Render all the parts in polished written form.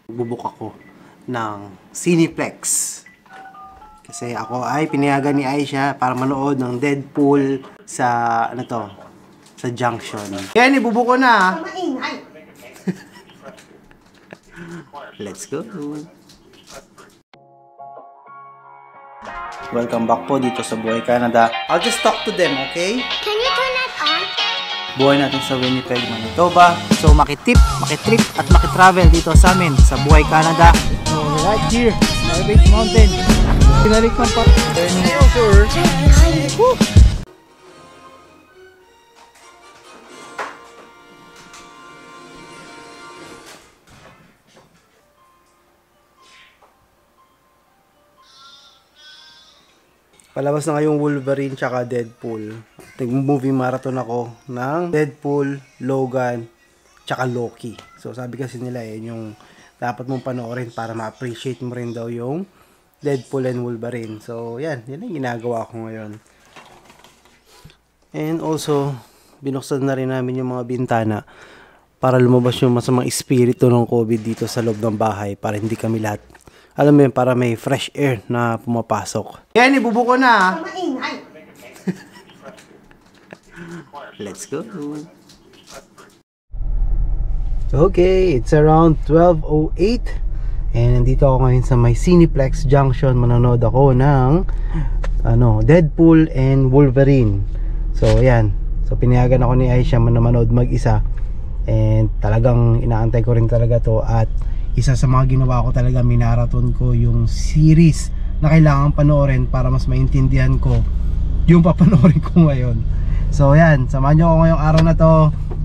Bubuk ako ng Cineplex. Kasi ako ay pinayagan ni Aisha para manood ng Deadpool sa, ano to, sa Junction. Yan, ibubuko na. Let's go. Welcome back po dito sa Buhay Canada. I'll just talk to them, okay? Can you turn that on? Buhay natin sa Winnipeg, Manitoba. So makitip, makitrip at makitravel dito sa amin sa Buhay Canada. So right here, Arbate Mountain. Pinalikman pa. Turning over. Woo! Palabas na ngayong Wolverine tsaka Deadpool. Nag-movie marathon ako ng Deadpool, Logan, tsaka Loki. So sabi kasi nila yung dapat mong panoorin para ma-appreciate mo rin daw yung Deadpool and Wolverine. So yan ang ginagawa ko ngayon. And also, binuksan na rin namin yung mga bintana para lumabas yung masamang espiritu ng COVID dito sa loob ng bahay para hindi kami lahat, alam mo yun, para may fresh air na pumapasok. Yan, ibubuko na. Let's go. Okay, it's around 12:08 and nandito ako ngayon sa may Cineplex Junction. Manonood ako ng Deadpool and Wolverine. So yan, so pinayagan ako ni Aisha na manood mag-isa and talagang inaantay ko rin talaga to. At isa sa mga ginawa ko talaga, minarathon ko yung series na kailangan panoorin para mas maintindihan ko yung papanoorin ko ngayon. So yan, samahan nyo ako ngayong araw na to.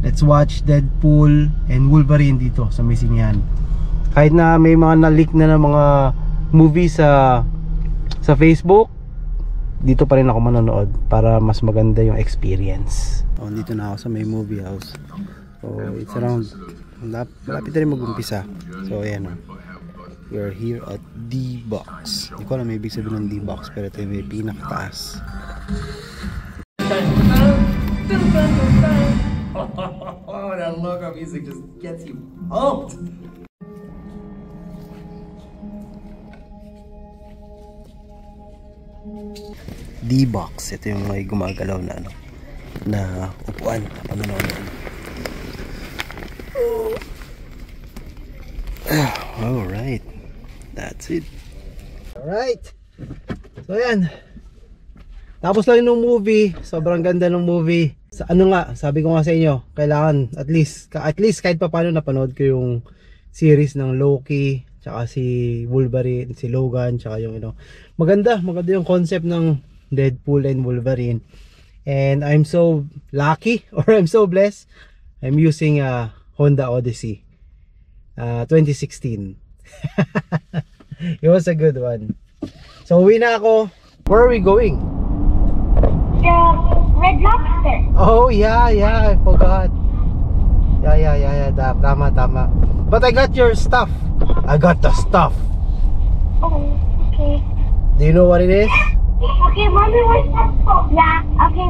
Let's watch Deadpool and Wolverine dito sa may sinihan. Kahit na may mga na-leak na ng mga movie sa Facebook, dito pa rin ako manonood para mas maganda yung experience. Dito na ako sa may movie house. So it's around, malapit na rin mag-umpisa. So ayan, we are here at D-Box. Hindi ko alam may ibig sabihin ng D-Box, pero ito yung may pinakataas. Oh, that logo music just gets you pumped. D-Box, ito yung may gumagalaw na na upuan na panonood. Alright, that's it. Alright, so yan, tapos lang yung movie. Sobrang ganda ng movie. Sa sabi ko nga sa inyo, kailangan at least kahit pa paano napanood ko yung series ng Loki, tsaka si Wolverine, si Logan, tsaka yung maganda yung concept ng Deadpool and Wolverine. And I'm so lucky, or I'm so blessed, I'm using a Honda Odyssey 2016. It was a good one. So uwi na ako. Where are we going? The Red Lobster. Oh yeah, I forgot. Yeah, tama. But I got your stuff. I got the stuff. Oh, okay. Do you know what it is? Okay, mommy wants to talk. Yeah, okay,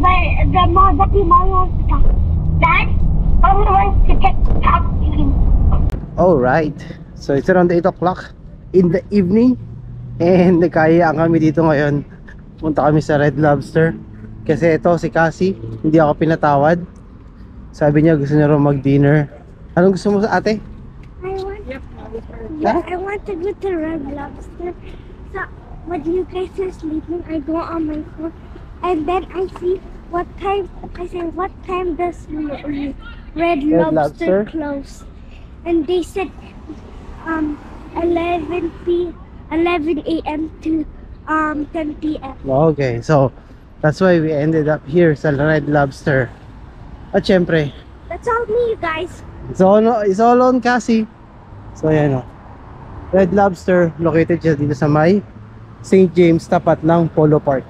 but mommy wants to talk. Dad, mommy wants to talk to you. Alright, so it's around 8 o'clock in the evening and nagkayaan kami dito ngayon. Punta kami sa Red Lobster kasi ito si Cassie, hindi ako pinatawad. Sabi niya gusto niya raw mag-dinner. Anong gusto mo sa ate? I want to go to Red Lobster. So when you guys are sleeping, I go on my phone and then I see what time. I say, what time does Red Lobster close? And they said 11 a.m. to 10 p.m. Okay, so that's why we ended up here sa Red Lobster. At syempre, that's all me, guys. It's all on Cassie. So ayan Red Lobster, located siya dito sa may St. James, tapat ng Polo Park.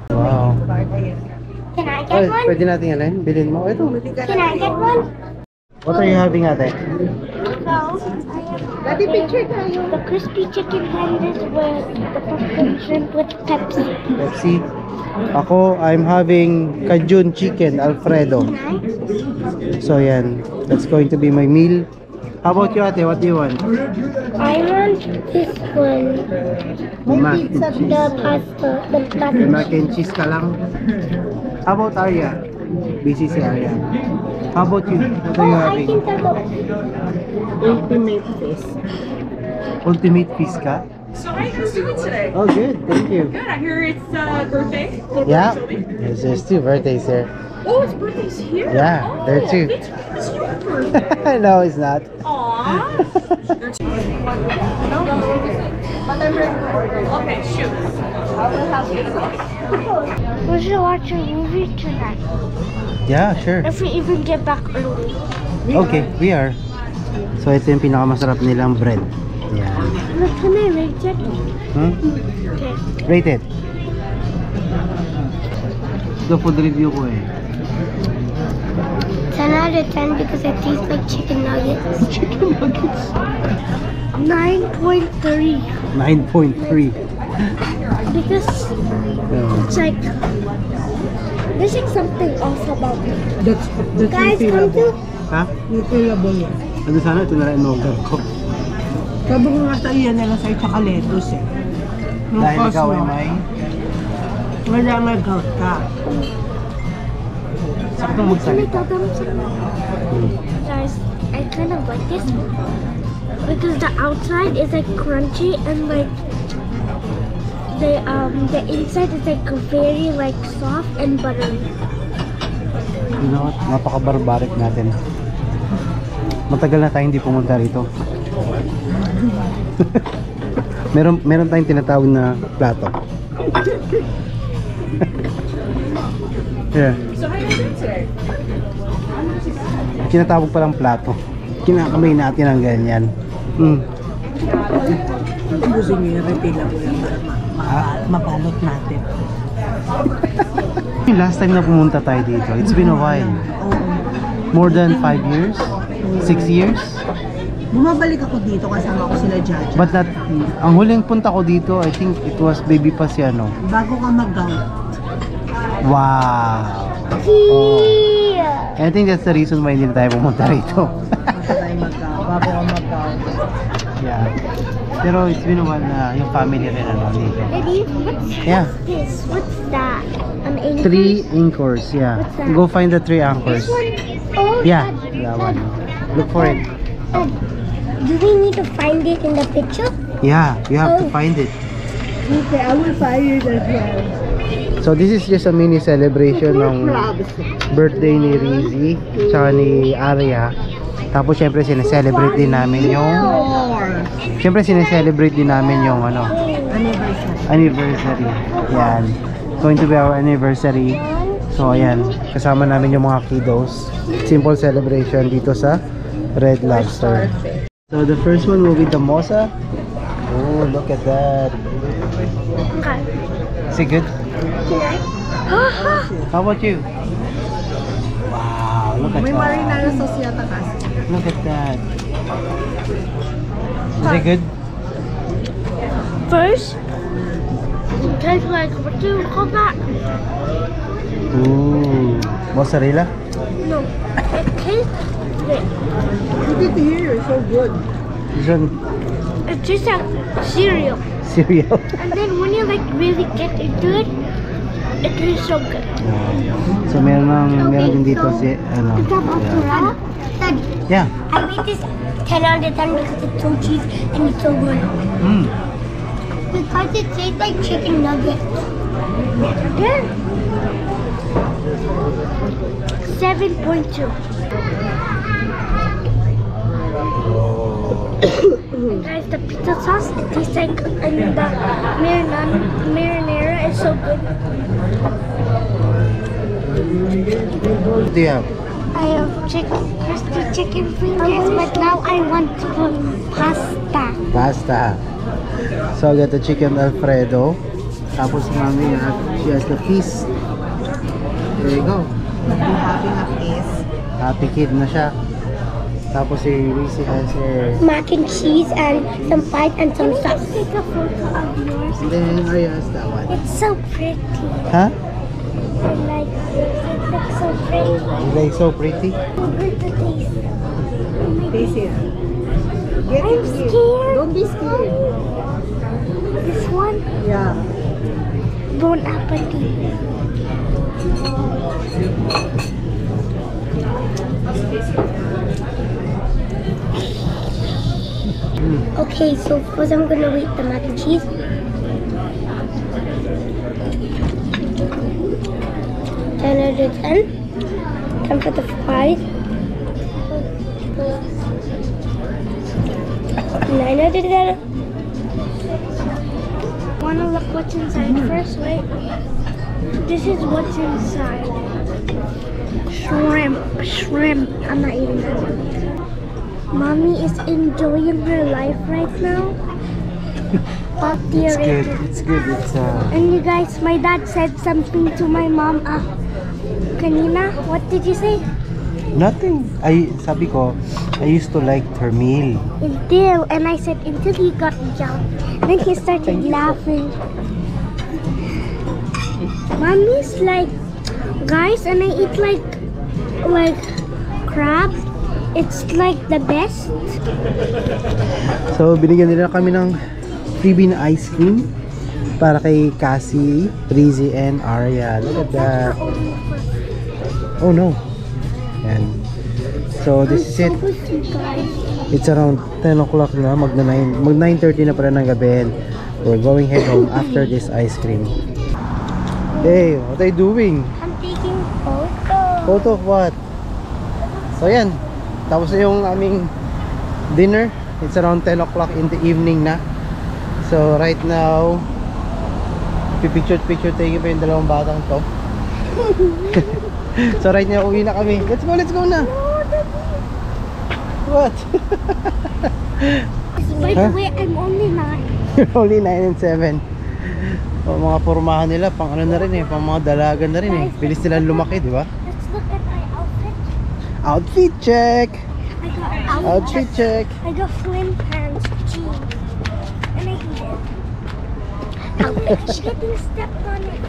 Wow. Can I get one? Pwede natin bilhin mo. Ito. Can I get one? What are you having, ate? No. Daddy, picture tayo. The crispy chicken tenders with the pumpkin shrimp with Pepsi. Pepsi. Ako, I'm having Cajun chicken Alfredo. Can I? So yan, that's going to be my meal. How about you, ate? What do you want? I want this one. Mac and The cheese. pasta. The pasta. Mac and cheese ka lang? How about Arya? Busy si Arya. How about you? What are you I having? think that's Ultimate face. Ultimate feast ka? So how you guys doing today? Oh, good. Thank you. Good. I hear it's birthday. Yeah. Yes, there's two birthdays here. Oh, it's birthday's here. Yeah, oh, there too. It's your birthday. No, it's not. Aww. Okay, shoot. We should watch a movie tonight. Yeah, sure. If we even get back early. Okay, we are. So ito yung pinakamasarap nilang bread. Yan. Look, can I rate it? Hmm? Okay. Rate it. Ito food review ko eh. 10 out of 10 because it tastes like chicken nuggets. Chicken nuggets. 9.3 9.3. because it's like there's like something off about it. That's Guys, come to Ha? refillable yan. Ano sana ito na rin in-order ko. Sabi ko nga sa iya nila sa tsaka lettuce eh. Yung Dahil ikaw ay coleslaw. may Wala may gout ka. saktong can I magsalita. tell them something? Guys, I kind of like this because the outside is like crunchy and like the inside is like very like soft and buttery. You know what? Napaka-barbaric natin. Matagal na tayong hindi pumunta rito. meron tayong tinatawag na plato. Yeah. So how you guys doing today? Tinatawag palang plato. Kinakamay natin ang ganyan. Gusto niyo yung refillable yan para mabalot natin. Last time na pumunta tayo dito, it's been a while. More than 5 years? 6 years? Bumabalik ako dito kasama ko sila Jaja. But not, ang huling punta ko dito, I think it was baby pa si ano. Bago ka mag-gout. Wow! Oh. I think that's the reason why hindi na tayo pumunta rito. Bago ka mag-gout. Yeah. Pero it's been a while na yung family rin ano dito. Daddy, what's Yeah. this? What's that? An anchor? 3 anchors, yeah. What's that? Go find the 3 anchors. This one? Oh, Yeah, Dad, that Dad, one. Look for it. Dad, do we need to find it in the picture? Yeah, you have to Oh. find it. Okay, I will find it as well. So this is just a mini celebration ng birthday ni Rizzy tsaka ni Arya. Tapos syempre sineselebrate din namin yung ano, anniversary. Yan. Going to be our anniversary. So ayan, kasama namin yung mga kiddos. Simple celebration dito sa Red Lobster. So the first one will be the mosa. Oh, look at that. Okay. Is it good? Haha. How about you? Wow, look at May that. marinara sauce yata kasi. Look at that. Is it good? First, it tastes like, what do you call that? Ooh, mozzarella? No, it tastes like, Look at here, so good. This one, it tastes like cereal. cereal. And then when you like really get into it, it tastes so good. So meron din dito si ano. Is that mozzarella? Dad, Yeah. I rate this 10 out of 10 because it's so cheese and it's so good. Mm. Because it tastes like chicken nuggets. Yeah. 7.2. Guys, the pizza sauce, it tastes like, and the marinara is so good. What do you have? I have crispy chicken fingers, but now I want pasta. Pasta. So I got the chicken Alfredo. Tapos si mami she has the piece. There you go. Having a piece. Happy kid na siya. Tapos si Rizzy has her. Mac and cheese and some pie and some sauce. Can I take a photo of yours? And then Arya has that one. It's so pretty. Huh? I like it. It looks so pretty. They so pretty. So good to taste. Taste it. I'm scared. Don't be scared. This one, Yeah. Bon appetit. Okay, so first I'm gonna rate the mac and cheese. 10 out of 10. 10 for the fries. 9 out of 10. Wanna look what's inside first, wait. This is what's inside. Shrimp. I'm not eating that one. Mommy is enjoying her life right now. Off the It's good. already. It's good. And you guys, my dad said something to my mom. Kanina, what did you say? Nothing. Sabi ko, I used to like her meal. And I said until he got jumped. Then he started laughing. Mommy's like, guys, and I eat like crab. It's like the best. So, binigyan nila kami ng freebie na ice cream para kay Cassie, Breezy, and Arya. Look at that. Oh no. Yan. So, this is it. It's around 10 o'clock na. Mag 9:30 na pala ng gabi. And we're going head home after this ice cream. Hey, what are you doing? I'm taking photo. Photo of what? So, yan. Tapos na yung aming dinner. It's around 10 o'clock in the evening na. So right now, picture taking pa yung dalawang batang to. So right now, uwi na kami. Let's go na. What? By the way, I'm only 9. You're only 9 and 7. O, mga pormahan nila, pang ano na rin eh, pang mga dalaga na rin eh. Bilis nila lumaki, di ba? Let's look at my outfit. Outfit check! I got Outfit check! I got slim pants, jeans, and I hate it. Outfit's getting stepped on it.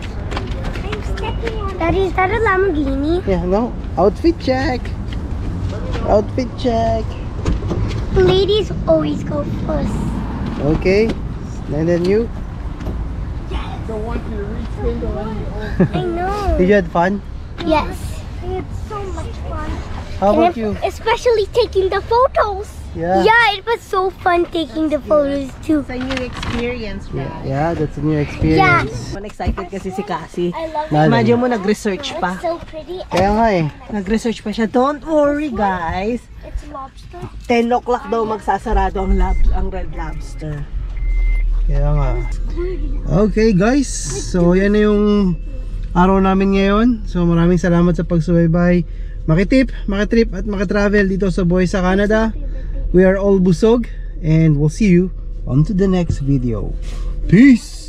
I'm stepping on it. Daddy, is that a Lamborghini? Yeah, no? Outfit check! Outfit check! Ladies always go first. Okay, and then you? I know. Did you have fun? Yes. It's so much fun. How And about you? Especially taking the photos. Yeah. Yeah, it was so fun taking the photos too. It's a new experience, right? Yeah, that's a new experience. I'm excited kasi si Cassie. I love Nalala. Imagine mo, nag-research pa. It's so pretty. Kaya nga eh. Nag-research pa siya. Don't worry, guys. It's lobster. 10 o'clock daw magsasarado ang Red Lobster. Kaya nga. Okay guys, so yan na yung araw namin ngayon. So maraming salamat sa pagsubaybay. Makitip, makitrip at makitravel dito sa Boy sa Canada. We are all busog and we'll see you on to the next video. Peace!